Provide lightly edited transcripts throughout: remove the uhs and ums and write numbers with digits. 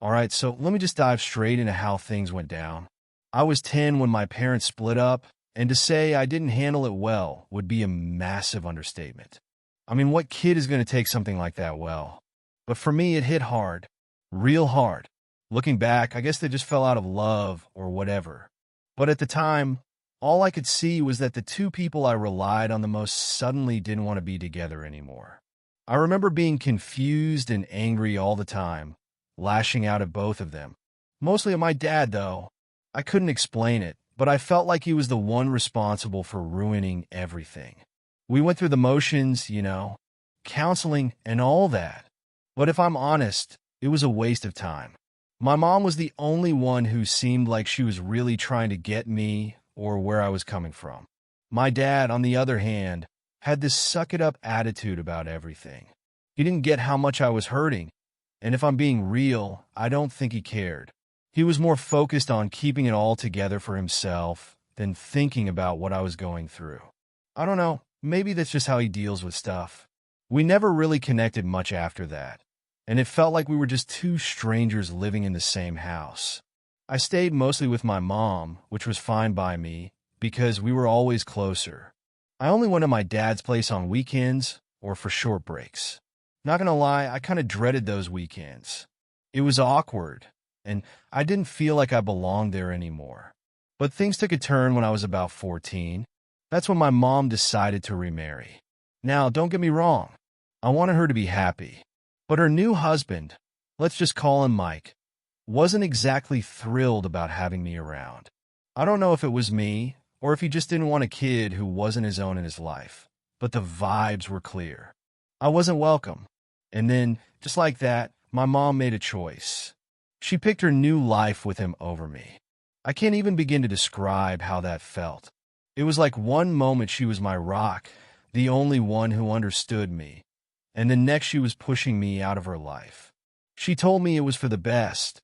All right, so let me just dive straight into how things went down. I was 10 when my parents split up, and to say I didn't handle it well would be a massive understatement. I mean, what kid is going to take something like that well? But for me, it hit hard, real hard. Looking back, I guess they just fell out of love or whatever. But at the time, all I could see was that the two people I relied on the most suddenly didn't want to be together anymore. I remember being confused and angry all the time, lashing out at both of them. Mostly at my dad, though. I couldn't explain it, but I felt like he was the one responsible for ruining everything. We went through the motions, counseling and all that. But if I'm honest, it was a waste of time. My mom was the only one who seemed like she was really trying to get me or where I was coming from. My dad, on the other hand, had this suck-it-up attitude about everything. He didn't get how much I was hurting, and if I'm being real, I don't think he cared. He was more focused on keeping it all together for himself than thinking about what I was going through. I don't know, maybe that's just how he deals with stuff. We never really connected much after that, and it felt like we were just two strangers living in the same house. I stayed mostly with my mom, which was fine by me, because we were always closer. I only went to my dad's place on weekends or for short breaks. Not gonna lie, I kind of dreaded those weekends. It was awkward, and I didn't feel like I belonged there anymore. But things took a turn when I was about 14. That's when my mom decided to remarry. Now, don't get me wrong. I wanted her to be happy. But her new husband, let's just call him Mike, wasn't exactly thrilled about having me around. I don't know if it was me, or if he just didn't want a kid who wasn't his own in his life. But the vibes were clear. I wasn't welcome. And then, just like that, my mom made a choice. She picked her new life with him over me. I can't even begin to describe how that felt. It was like one moment she was my rock, the only one who understood me, and the next she was pushing me out of her life. She told me it was for the best,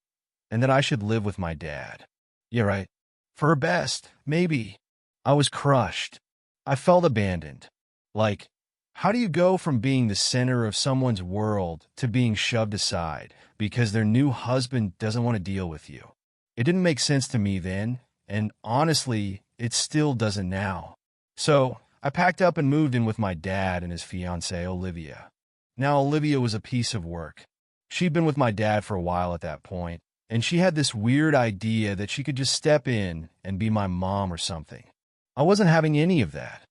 and that I should live with my dad. Yeah, right. For her best, maybe. I was crushed. I felt abandoned. Like, how do you go from being the center of someone's world to being shoved aside because their new husband doesn't want to deal with you? It didn't make sense to me then, and honestly, it still doesn't now. So, I packed up and moved in with my dad and his fiancée, Olivia. Now, Olivia was a piece of work. She'd been with my dad for a while at that point, and she had this weird idea that she could just step in and be my mom or something. I wasn't having any of that.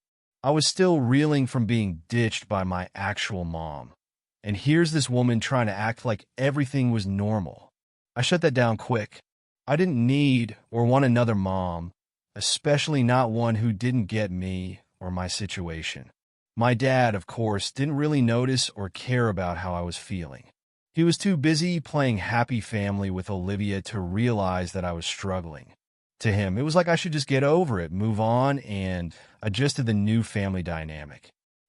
I was still reeling from being ditched by my actual mom. And here's this woman trying to act like everything was normal. I shut that down quick. I didn't need or want another mom, especially not one who didn't get me or my situation. My dad, of course, didn't really notice or care about how I was feeling. He was too busy playing happy family with Olivia to realize that I was struggling. To him, it was like I should just get over it, move on, and adjust to the new family dynamic.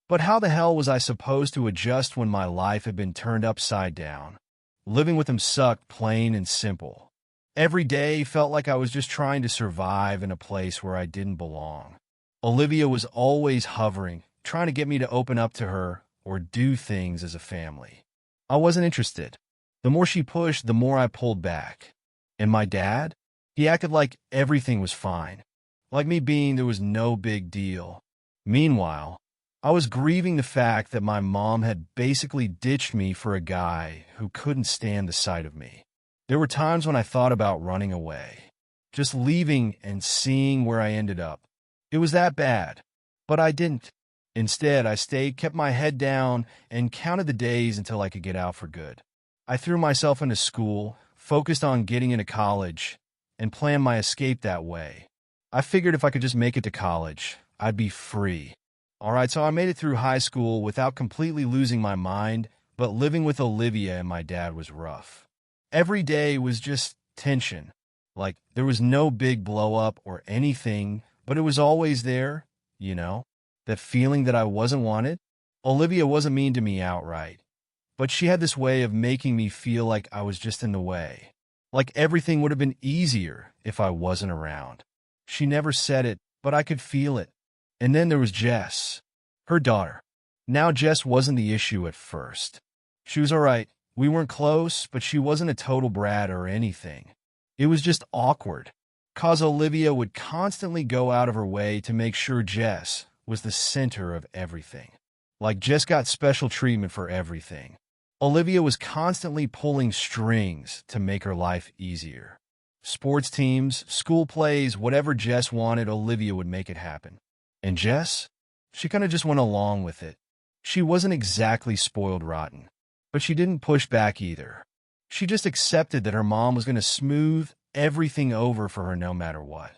But how the hell was I supposed to adjust when my life had been turned upside down? Living with him sucked, plain and simple. Every day felt like I was just trying to survive in a place where I didn't belong. Olivia was always hovering, trying to get me to open up to her or do things as a family. I wasn't interested. The more she pushed, the more I pulled back. And my dad? He acted like everything was fine, like me being there was no big deal. Meanwhile, I was grieving the fact that my mom had basically ditched me for a guy who couldn't stand the sight of me. There were times when I thought about running away, just leaving and seeing where I ended up. It was that bad, but I didn't. Instead, I stayed, kept my head down, and counted the days until I could get out for good. I threw myself into school, focused on getting into college, and planned my escape that way. I figured if I could just make it to college, I'd be free. Alright, so I made it through high school without completely losing my mind, but living with Olivia and my dad was rough. Every day was just tension. Like, there was no big blow-up or anything, but it was always there, that feeling that I wasn't wanted. Olivia wasn't mean to me outright, but she had this way of making me feel like I was just in the way. Like everything would have been easier if I wasn't around. She never said it, but I could feel it. And then there was Jess, her daughter. Now Jess wasn't the issue at first. She was all right, We weren't close, but she wasn't a total brat or anything. It was just awkward, 'cause Olivia would constantly go out of her way to make sure Jess was the center of everything. Like Jess got special treatment for everything. Olivia was constantly pulling strings to make her life easier. Sports teams, school plays, whatever Jess wanted, Olivia would make it happen. And Jess? She kind of just went along with it. She wasn't exactly spoiled rotten, but she didn't push back either. She just accepted that her mom was going to smooth everything over for her no matter what.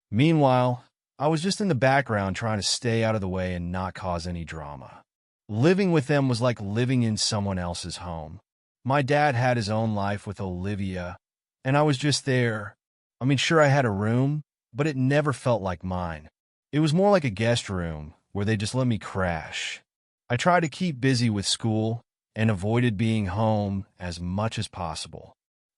Meanwhile, I was just in the background trying to stay out of the way and not cause any drama. Living with them was like living in someone else's home. My dad had his own life with Olivia, and I was just there. I mean, sure, I had a room, but it never felt like mine. It was more like a guest room where they just let me crash. I tried to keep busy with school and avoided being home as much as possible.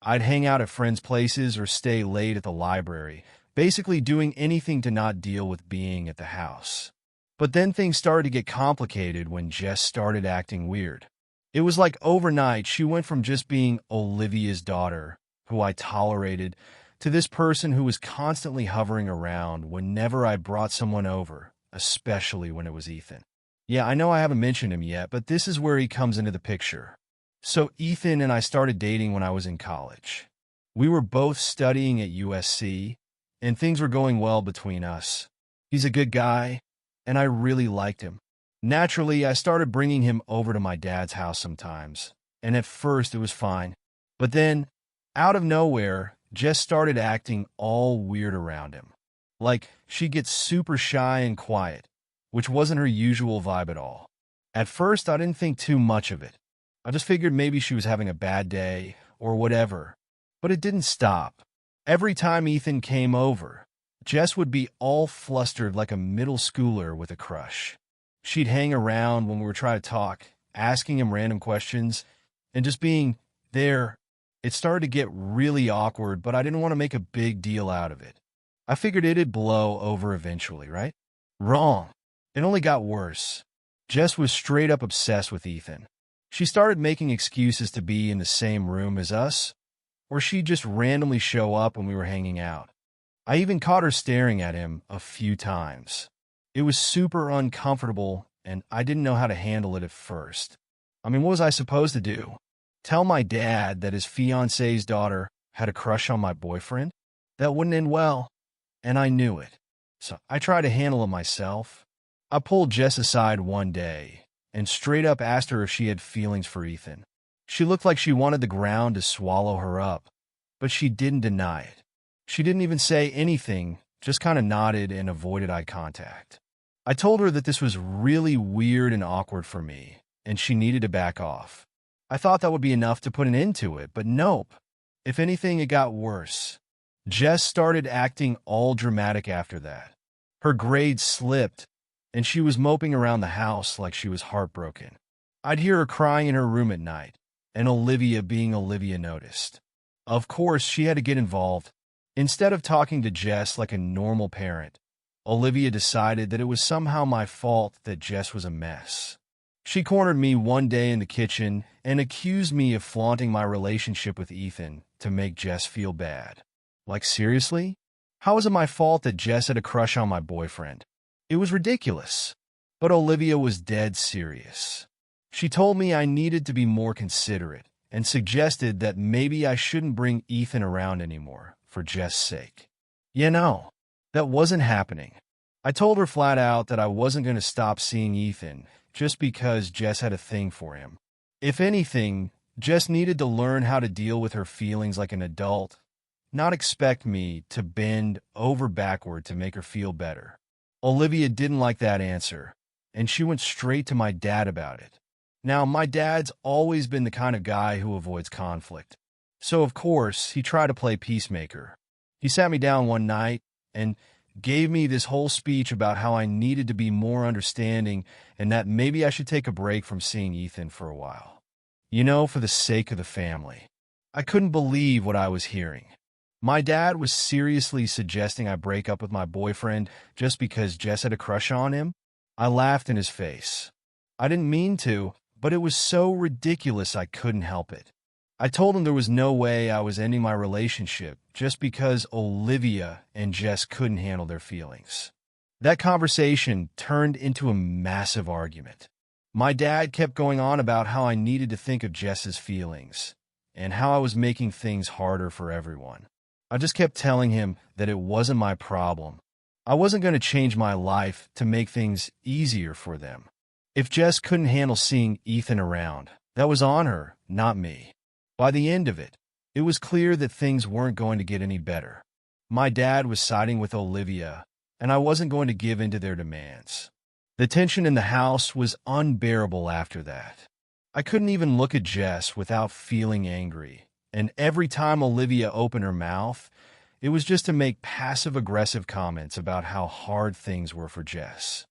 I'd hang out at friends' places or stay late at the library, basically doing anything to not deal with being at the house. But then things started to get complicated when Jess started acting weird. It was like overnight she went from just being Olivia's daughter, who I tolerated, to this person who was constantly hovering around whenever I brought someone over, especially when it was Ethan. Yeah, I know I haven't mentioned him yet, but this is where he comes into the picture. So Ethan and I started dating when I was in college. We were both studying at USC, and things were going well between us. He's a good guy, and I really liked him. Naturally, I started bringing him over to my dad's house sometimes, and at first it was fine. But then, out of nowhere, Jess started acting all weird around him. Like, she gets super shy and quiet, which wasn't her usual vibe at all. At first, I didn't think too much of it. I just figured maybe she was having a bad day, or whatever. But it didn't stop. Every time Ethan came over, Jess would be all flustered like a middle schooler with a crush. She'd hang around when we were trying to talk, asking him random questions, and just being there. It started to get really awkward, but I didn't want to make a big deal out of it. I figured it'd blow over eventually, right? Wrong. It only got worse. Jess was straight up obsessed with Ethan. She started making excuses to be in the same room as us, or she'd just randomly show up when we were hanging out. I even caught her staring at him a few times. It was super uncomfortable, and I didn't know how to handle it at first. I mean, what was I supposed to do? Tell my dad that his fiance's daughter had a crush on my boyfriend? That wouldn't end well, and I knew it. So I tried to handle it myself. I pulled Jess aside one day and straight up asked her if she had feelings for Ethan. She looked like she wanted the ground to swallow her up, but she didn't deny it. She didn't even say anything, just kind of nodded and avoided eye contact. I told her that this was really weird and awkward for me, and she needed to back off. I thought that would be enough to put an end to it, but nope. If anything, it got worse. Jess started acting all dramatic after that. Her grades slipped, and she was moping around the house like she was heartbroken. I'd hear her crying in her room at night, and Olivia being Olivia noticed. Of course, she had to get involved. Instead of talking to Jess like a normal parent, Olivia decided that it was somehow my fault that Jess was a mess. She cornered me one day in the kitchen and accused me of flaunting my relationship with Ethan to make Jess feel bad. Like, seriously? How is it my fault that Jess had a crush on my boyfriend? It was ridiculous. But Olivia was dead serious. She told me I needed to be more considerate and suggested that maybe I shouldn't bring Ethan around anymore for Jess' sake. You know, that wasn't happening. I told her flat out that I wasn't going to stop seeing Ethan just because Jess had a thing for him. If anything, Jess needed to learn how to deal with her feelings like an adult, not expect me to bend over backward to make her feel better. Olivia didn't like that answer, and she went straight to my dad about it. Now, my dad's always been the kind of guy who avoids conflict. So, of course, he tried to play peacemaker. He sat me down one night and gave me this whole speech about how I needed to be more understanding and that maybe I should take a break from seeing Ethan for a while. You know, for the sake of the family. I couldn't believe what I was hearing. My dad was seriously suggesting I break up with my boyfriend just because Jess had a crush on him. I laughed in his face. I didn't mean to, but it was so ridiculous I couldn't help it. I told him there was no way I was ending my relationship just because Olivia and Jess couldn't handle their feelings. That conversation turned into a massive argument. My dad kept going on about how I needed to think of Jess's feelings and how I was making things harder for everyone. I just kept telling him that it wasn't my problem. I wasn't going to change my life to make things easier for them. If Jess couldn't handle seeing Ethan around, that was on her, not me. By the end of it, it was clear that things weren't going to get any better. My dad was siding with Olivia, and I wasn't going to give in to their demands. The tension in the house was unbearable after that. I couldn't even look at Jess without feeling angry, and every time Olivia opened her mouth, it was just to make passive-aggressive comments about how hard things were for Jess.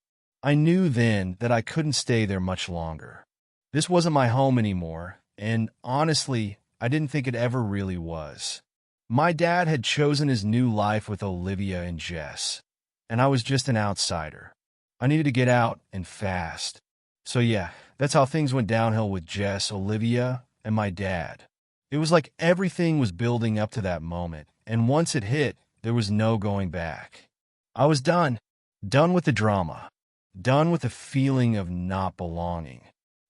I knew then that I couldn't stay there much longer. This wasn't my home anymore, and honestly, I didn't think it ever really was. My dad had chosen his new life with Olivia and Jess, and I was just an outsider. I needed to get out, and fast. So yeah, that's how things went downhill with Jess, Olivia, and my dad. It was like everything was building up to that moment, and once it hit, there was no going back. I was done. Done with the drama. Done with the feeling of not belonging.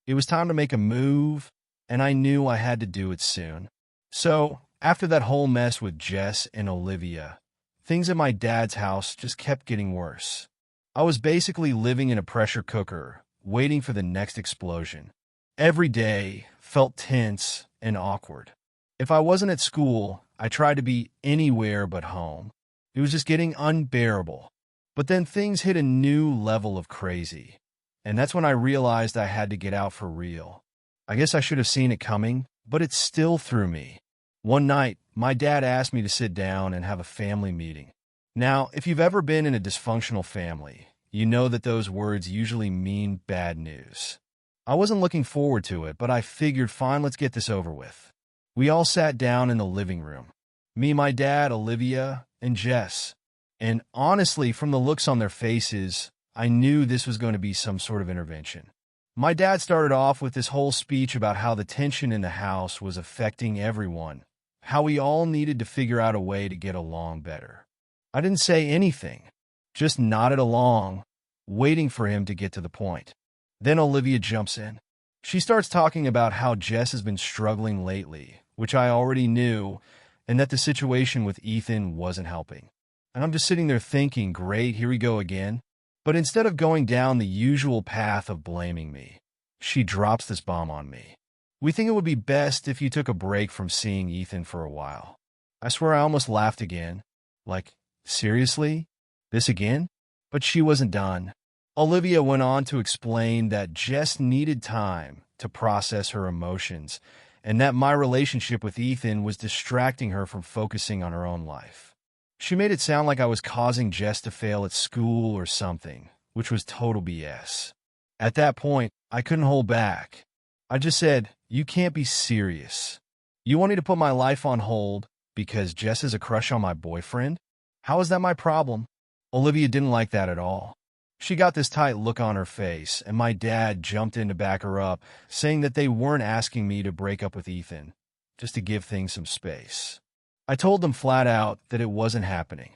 It was time to make a move, and I knew I had to do it soon. So, after that whole mess with Jess and Olivia, things at my dad's house just kept getting worse. I was basically living in a pressure cooker, waiting for the next explosion. Every day felt tense and awkward. If I wasn't at school, I tried to be anywhere but home. It was just getting unbearable. But then things hit a new level of crazy, and that's when I realized I had to get out for real. I guess I should have seen it coming, but it still threw me. One night, my dad asked me to sit down and have a family meeting. Now, if you've ever been in a dysfunctional family, you know that those words usually mean bad news. I wasn't looking forward to it, but I figured, fine, let's get this over with. We all sat down in the living room. Me, my dad, Olivia, and Jess. And honestly, from the looks on their faces, I knew this was going to be some sort of intervention. My dad started off with this whole speech about how the tension in the house was affecting everyone, how we all needed to figure out a way to get along better. I didn't say anything, just nodded along, waiting for him to get to the point. Then Olivia jumps in. She starts talking about how Jess has been struggling lately, which I already knew, and that the situation with Ethan wasn't helping. And I'm just sitting there thinking, great, here we go again. But instead of going down the usual path of blaming me, she drops this bomb on me. We think it would be best if you took a break from seeing Ethan for a while. I swear I almost laughed again. Like, seriously? This again? But she wasn't done. Olivia went on to explain that Jess needed time to process her emotions, and that my relationship with Ethan was distracting her from focusing on her own life. She made it sound like I was causing Jess to fail at school or something, which was total BS. At that point, I couldn't hold back. I just said, you can't be serious. You want me to put my life on hold because Jess has a crush on my boyfriend? How is that my problem? Olivia didn't like that at all. She got this tight look on her face, and my dad jumped in to back her up, saying that they weren't asking me to break up with Ethan, just to give things some space. I told them flat out that it wasn't happening.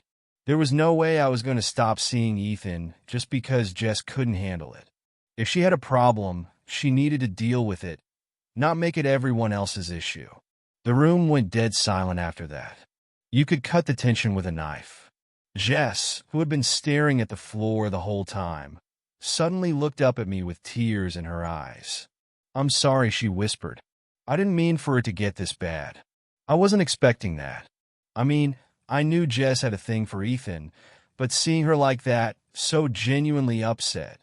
There was no way I was going to stop seeing Ethan just because Jess couldn't handle it. If she had a problem, she needed to deal with it, not make it everyone else's issue. The room went dead silent after that. You could cut the tension with a knife. Jess, who had been staring at the floor the whole time, suddenly looked up at me with tears in her eyes. "I'm sorry," she whispered. "I didn't mean for it to get this bad. I wasn't expecting that. I mean, I knew Jess had a thing for Ethan, but seeing her like that, so genuinely upset,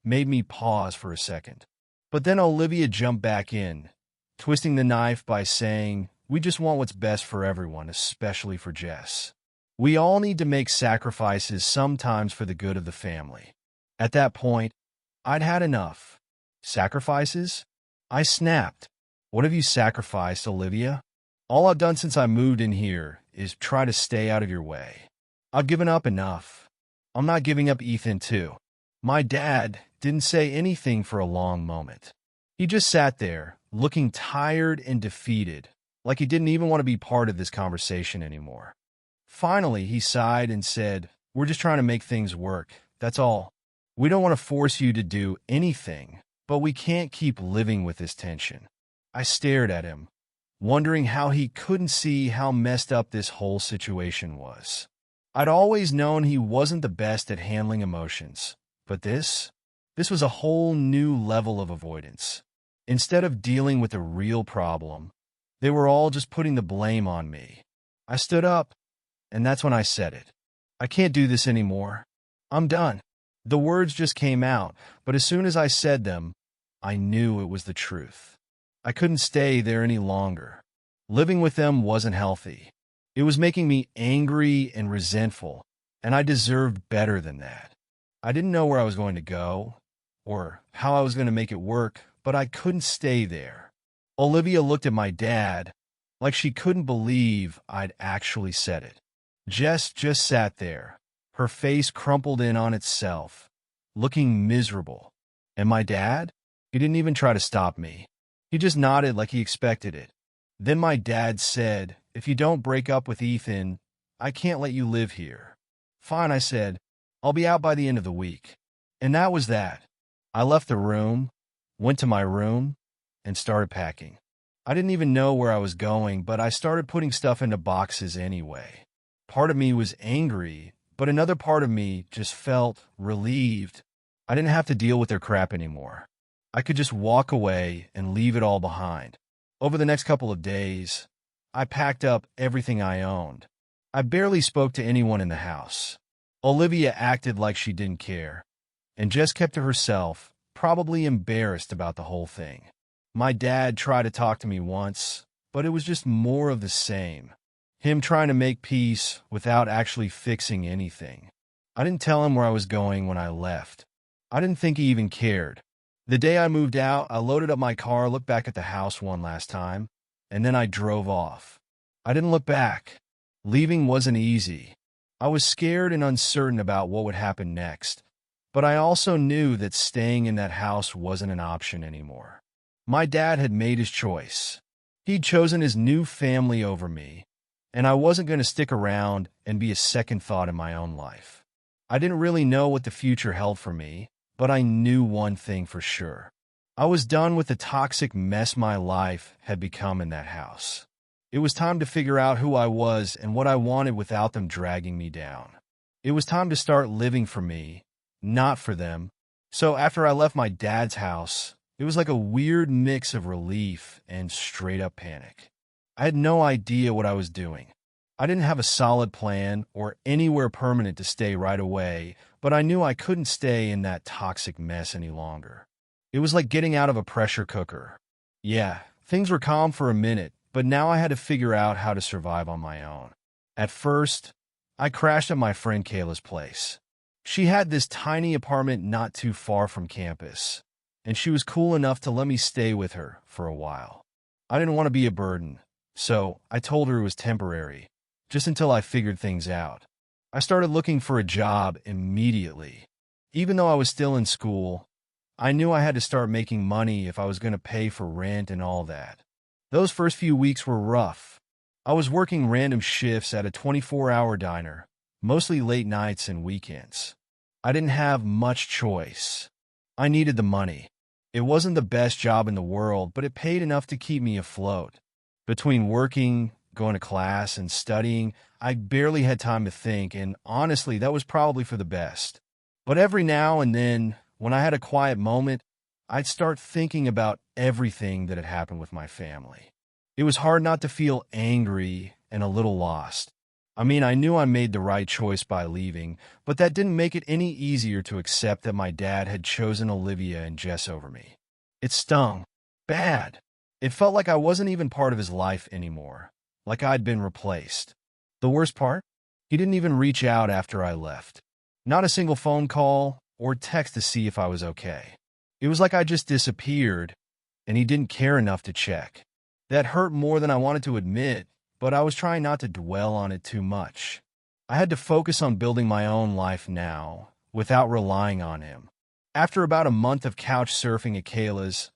made me pause for a second." But then Olivia jumped back in, twisting the knife by saying, "We just want what's best for everyone, especially for Jess. We all need to make sacrifices sometimes for the good of the family." At that point, I'd had enough. Sacrifices? I snapped. "What have you sacrificed, Olivia? All I've done since I moved in here is try to stay out of your way. I've given up enough. I'm not giving up Ethan too." My dad didn't say anything for a long moment. He just sat there, looking tired and defeated, like he didn't even want to be part of this conversation anymore. Finally, he sighed and said, "We're just trying to make things work. That's all. We don't want to force you to do anything, but we can't keep living with this tension." I stared at him, wondering how he couldn't see how messed up this whole situation was. I'd always known he wasn't the best at handling emotions, but this was a whole new level of avoidance. Instead of dealing with a real problem, they were all just putting the blame on me. I stood up, and that's when I said it. "I can't do this anymore. I'm done." The words just came out, but as soon as I said them, I knew it was the truth. I couldn't stay there any longer. Living with them wasn't healthy. It was making me angry and resentful, and I deserved better than that. I didn't know where I was going to go or how I was going to make it work, but I couldn't stay there. Olivia looked at my dad like she couldn't believe I'd actually said it. Jess just sat there, her face crumpled in on itself, looking miserable. And my dad? He didn't even try to stop me. He just nodded like he expected it. Then my dad said, "If you don't break up with Ethan, I can't let you live here." "Fine," I said. "I'll be out by the end of the week." And that was that. I left the room, went to my room, and started packing. I didn't even know where I was going, but I started putting stuff into boxes anyway. Part of me was angry, but another part of me just felt relieved. I didn't have to deal with their crap anymore. I could just walk away and leave it all behind. Over the next couple of days, I packed up everything I owned. I barely spoke to anyone in the house. Olivia acted like she didn't care, and just kept to herself, probably embarrassed about the whole thing. My dad tried to talk to me once, but it was just more of the same. Him trying to make peace without actually fixing anything. I didn't tell him where I was going when I left. I didn't think he even cared. The day I moved out, I loaded up my car, looked back at the house one last time, and then I drove off. I didn't look back. Leaving wasn't easy. I was scared and uncertain about what would happen next, but I also knew that staying in that house wasn't an option anymore. My dad had made his choice. He'd chosen his new family over me, and I wasn't going to stick around and be a second thought in my own life. I didn't really know what the future held for me, but I knew one thing for sure. I was done with the toxic mess my life had become in that house. It was time to figure out who I was and what I wanted without them dragging me down. It was time to start living for me, not for them. So after I left my dad's house, it was like a weird mix of relief and straight-up panic. I had no idea what I was doing. I didn't have a solid plan or anywhere permanent to stay right away, but I knew I couldn't stay in that toxic mess any longer. It was like getting out of a pressure cooker. Yeah, things were calm for a minute, but now I had to figure out how to survive on my own. At first, I crashed at my friend Kayla's place. She had this tiny apartment not too far from campus, and she was cool enough to let me stay with her for a while. I didn't want to be a burden, so I told her it was temporary, just until I figured things out. I started looking for a job immediately. Even though I was still in school, I knew I had to start making money if I was going to pay for rent and all that. Those first few weeks were rough. I was working random shifts at a 24-hour diner, mostly late nights and weekends. I didn't have much choice. I needed the money. It wasn't the best job in the world, but it paid enough to keep me afloat. Between working, going to class, and studying, I barely had time to think, and honestly, that was probably for the best. But every now and then, when I had a quiet moment, I'd start thinking about everything that had happened with my family. It was hard not to feel angry and a little lost. I mean, I knew I made the right choice by leaving, but that didn't make it any easier to accept that my dad had chosen Olivia and Jess over me. It stung. Bad. It felt like I wasn't even part of his life anymore, like I'd been replaced. The worst part? He didn't even reach out after I left. Not a single phone call or text to see if I was okay. It was like I just disappeared, and he didn't care enough to check. That hurt more than I wanted to admit, but I was trying not to dwell on it too much. I had to focus on building my own life now, without relying on him. After about a month of couch surfing at Kayla's,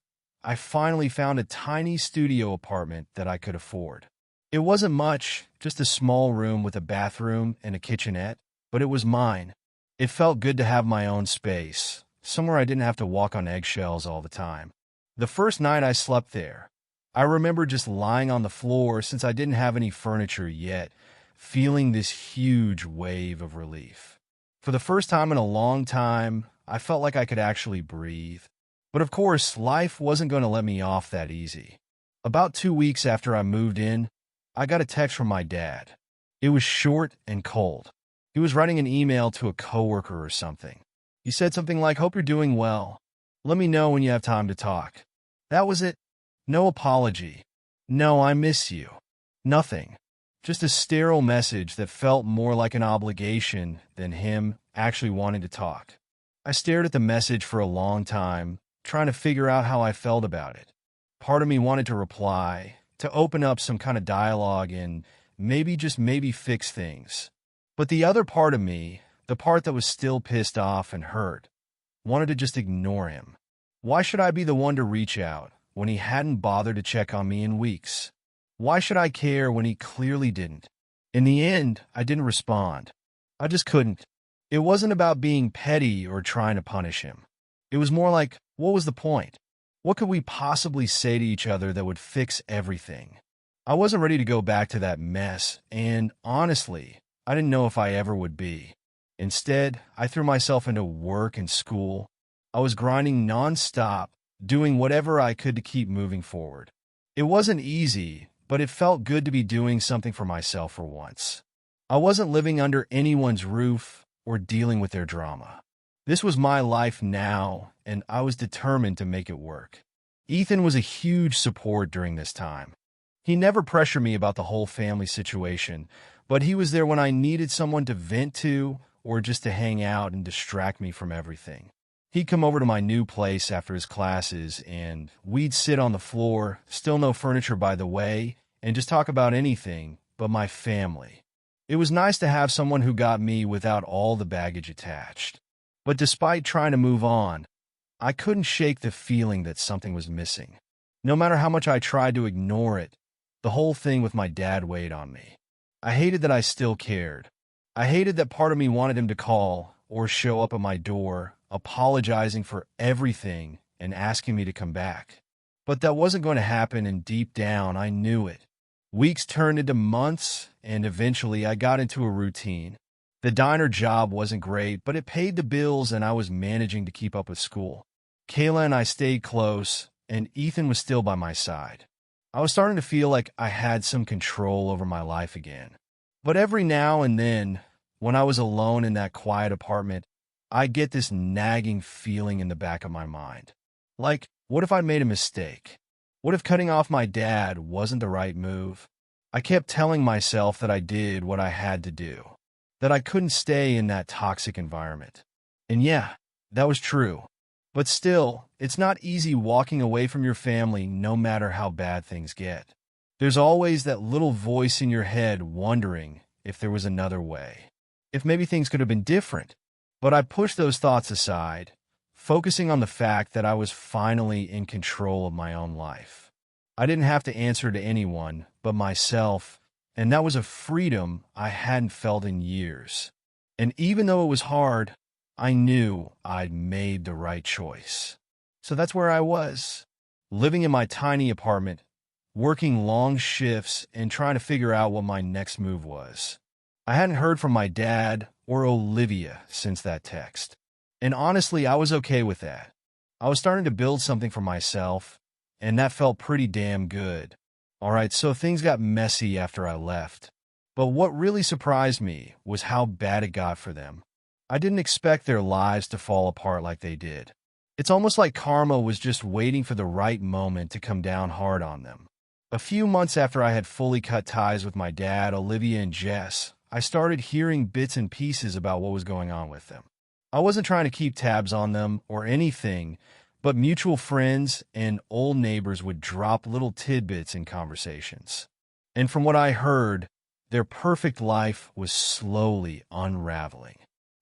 I finally found a tiny studio apartment that I could afford. It wasn't much, just a small room with a bathroom and a kitchenette, but it was mine. It felt good to have my own space, somewhere I didn't have to walk on eggshells all the time. The first night I slept there, I remember just lying on the floor since I didn't have any furniture yet, feeling this huge wave of relief. For the first time in a long time, I felt like I could actually breathe. But of course, life wasn't going to let me off that easy. About 2 weeks after I moved in, I got a text from my dad. It was short and cold. He was writing an email to a coworker or something. He said something like, "Hope you're doing well. Let me know when you have time to talk." That was it. No apology. No, I miss you. Nothing. Just a sterile message that felt more like an obligation than him actually wanting to talk. I stared at the message for a long time, trying to figure out how I felt about it. Part of me wanted to reply, to open up some kind of dialogue and maybe, just maybe, fix things. But the other part of me, the part that was still pissed off and hurt, wanted to just ignore him. Why should I be the one to reach out when he hadn't bothered to check on me in weeks? Why should I care when he clearly didn't? In the end, I didn't respond. I just couldn't. It wasn't about being petty or trying to punish him. It was more like, what was the point? What could we possibly say to each other that would fix everything? I wasn't ready to go back to that mess, and honestly, I didn't know if I ever would be. Instead, I threw myself into work and school. I was grinding nonstop, doing whatever I could to keep moving forward. It wasn't easy, but it felt good to be doing something for myself for once. I wasn't living under anyone's roof or dealing with their drama. This was my life now, and I was determined to make it work. Ethan was a huge support during this time. He never pressured me about the whole family situation, but he was there when I needed someone to vent to or just to hang out and distract me from everything. He'd come over to my new place after his classes, and we'd sit on the floor, still no furniture by the way, and just talk about anything but my family. It was nice to have someone who got me without all the baggage attached. But despite trying to move on, I couldn't shake the feeling that something was missing. No matter how much I tried to ignore it, the whole thing with my dad weighed on me. I hated that I still cared. I hated that part of me wanted him to call or show up at my door, apologizing for everything and asking me to come back. But that wasn't going to happen, and deep down, I knew it. Weeks turned into months, and eventually I got into a routine. The diner job wasn't great, but it paid the bills and I was managing to keep up with school. Kayla and I stayed close, and Ethan was still by my side. I was starting to feel like I had some control over my life again. But every now and then, when I was alone in that quiet apartment, I'd get this nagging feeling in the back of my mind. Like, what if I made a mistake? What if cutting off my dad wasn't the right move? I kept telling myself that I did what I had to do, that I couldn't stay in that toxic environment. And yeah, that was true. But still, it's not easy walking away from your family no matter how bad things get. There's always that little voice in your head wondering if there was another way, if maybe things could have been different. But I pushed those thoughts aside, focusing on the fact that I was finally in control of my own life. I didn't have to answer to anyone but myself, and that was a freedom I hadn't felt in years. And even though it was hard, I knew I'd made the right choice. So that's where I was, living in my tiny apartment, working long shifts and trying to figure out what my next move was. I hadn't heard from my dad or Olivia since that text. And honestly, I was okay with that. I was starting to build something for myself, and that felt pretty damn good. All right, so things got messy after I left. But what really surprised me was how bad it got for them. I didn't expect their lives to fall apart like they did. It's almost like karma was just waiting for the right moment to come down hard on them. A few months after I had fully cut ties with my dad, Olivia, and Jess, I started hearing bits and pieces about what was going on with them. I wasn't trying to keep tabs on them or anything, but mutual friends and old neighbors would drop little tidbits in conversations. And from what I heard, their perfect life was slowly unraveling.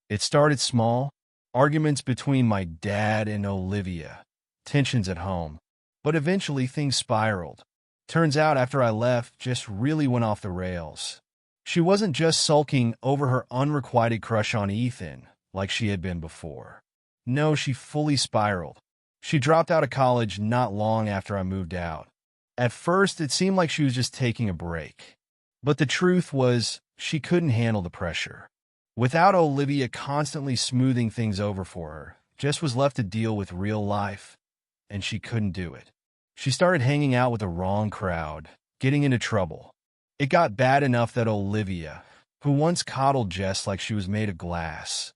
It started small, arguments between my dad and Olivia, tensions at home. But eventually things spiraled. Turns out after I left, Jess really went off the rails. She wasn't just sulking over her unrequited crush on Ethan, like she had been before. No, she fully spiraled. She dropped out of college not long after I moved out. At first, it seemed like she was just taking a break. But the truth was, she couldn't handle the pressure. Without Olivia constantly smoothing things over for her, Jess was left to deal with real life, and she couldn't do it. She started hanging out with the wrong crowd, getting into trouble. It got bad enough that Olivia, who once coddled Jess like she was made of glass,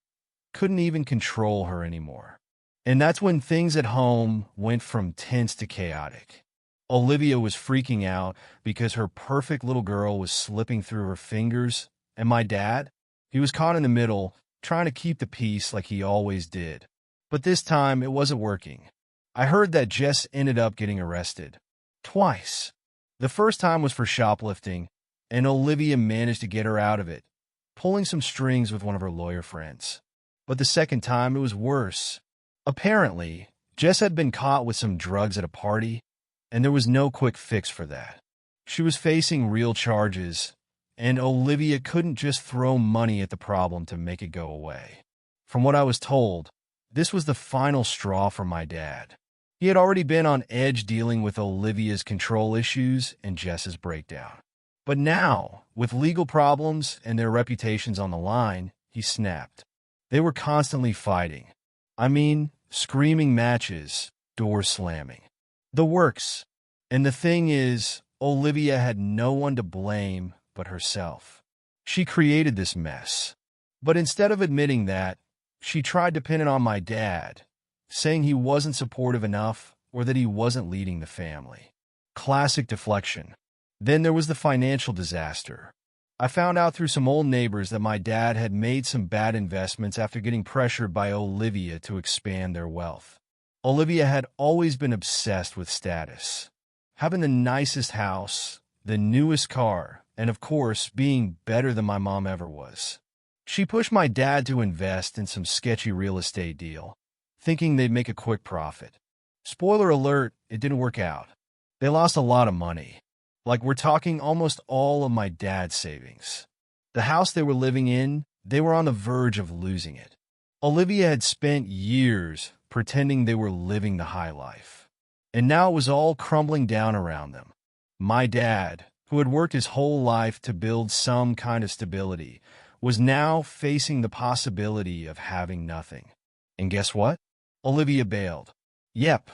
couldn't even control her anymore. And that's when things at home went from tense to chaotic. Olivia was freaking out because her perfect little girl was slipping through her fingers, and my dad, he was caught in the middle, trying to keep the peace like he always did. But this time, it wasn't working. I heard that Jess ended up getting arrested. Twice. The first time was for shoplifting, and Olivia managed to get her out of it, pulling some strings with one of her lawyer friends. But the second time, it was worse. Apparently, Jess had been caught with some drugs at a party, and there was no quick fix for that. She was facing real charges, and Olivia couldn't just throw money at the problem to make it go away. From what I was told, this was the final straw for my dad. He had already been on edge dealing with Olivia's control issues and Jess's breakdown. But now, with legal problems and their reputations on the line, he snapped. They were constantly fighting. I mean, screaming matches, doors slamming. The works. And the thing is, Olivia had no one to blame but herself. She created this mess. But instead of admitting that, she tried to pin it on my dad, saying he wasn't supportive enough or that he wasn't leading the family. Classic deflection. Then there was the financial disaster. I found out through some old neighbors that my dad had made some bad investments after getting pressured by Olivia to expand their wealth. Olivia had always been obsessed with status. Having the nicest house, the newest car, and of course, being better than my mom ever was. She pushed my dad to invest in some sketchy real estate deal, thinking they'd make a quick profit. Spoiler alert, it didn't work out. They lost a lot of money. Like, we're talking almost all of my dad's savings. The house they were living in, they were on the verge of losing it. Olivia had spent years pretending they were living the high life. And now it was all crumbling down around them. My dad, who had worked his whole life to build some kind of stability, was now facing the possibility of having nothing. And guess what? Olivia bailed. Yep.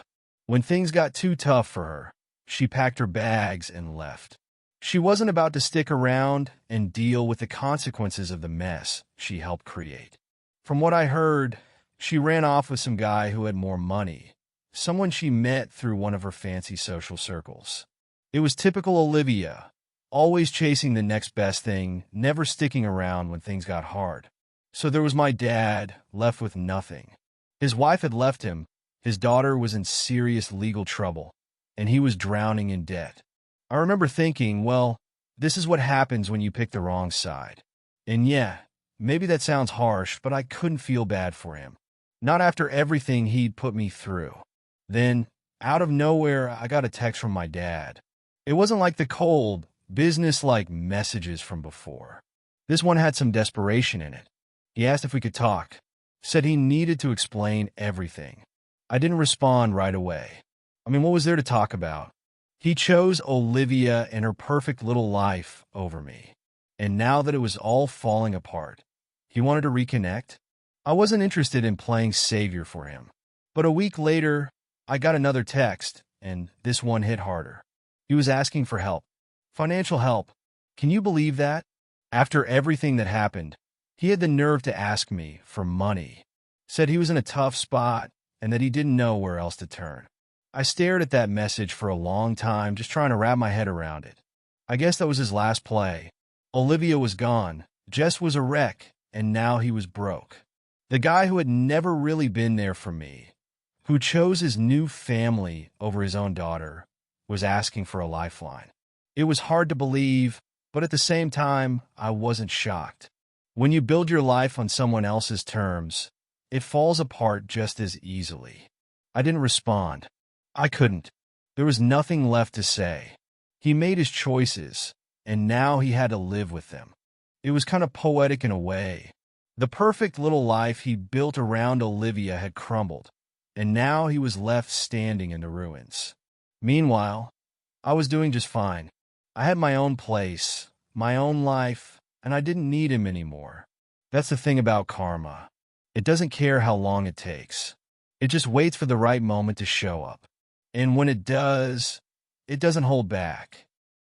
When things got too tough for her, she packed her bags and left. She wasn't about to stick around and deal with the consequences of the mess she helped create. From what I heard, she ran off with some guy who had more money, someone she met through one of her fancy social circles. It was typical Olivia, always chasing the next best thing, never sticking around when things got hard. So there was my dad, left with nothing. His wife had left him, his daughter was in serious legal trouble, and he was drowning in debt. I remember thinking, well, this is what happens when you pick the wrong side. And yeah, maybe that sounds harsh, but I couldn't feel bad for him. Not after everything he'd put me through. Then, out of nowhere, I got a text from my dad. It wasn't like the cold, business-like messages from before. This one had some desperation in it. He asked if we could talk, said he needed to explain everything. I didn't respond right away. I mean, what was there to talk about? He chose Olivia and her perfect little life over me. And now that it was all falling apart, he wanted to reconnect. I wasn't interested in playing savior for him. But a week later, I got another text, and this one hit harder. He was asking for help. Financial help. Can you believe that? After everything that happened, he had the nerve to ask me for money. Said he was in a tough spot and that he didn't know where else to turn. I stared at that message for a long time, just trying to wrap my head around it. I guess that was his last play. Olivia was gone, Jess was a wreck, and now he was broke. The guy who had never really been there for me, who chose his new family over his own daughter, was asking for a lifeline. It was hard to believe, but at the same time, I wasn't shocked. When you build your life on someone else's terms, it falls apart just as easily. I didn't respond. I couldn't. There was nothing left to say. He made his choices, and now he had to live with them. It was kind of poetic in a way. The perfect little life he built around Olivia had crumbled, and now he was left standing in the ruins. Meanwhile, I was doing just fine. I had my own place, my own life, and I didn't need him anymore. That's the thing about karma. It doesn't care how long it takes. It just waits for the right moment to show up. And when it does, it doesn't hold back.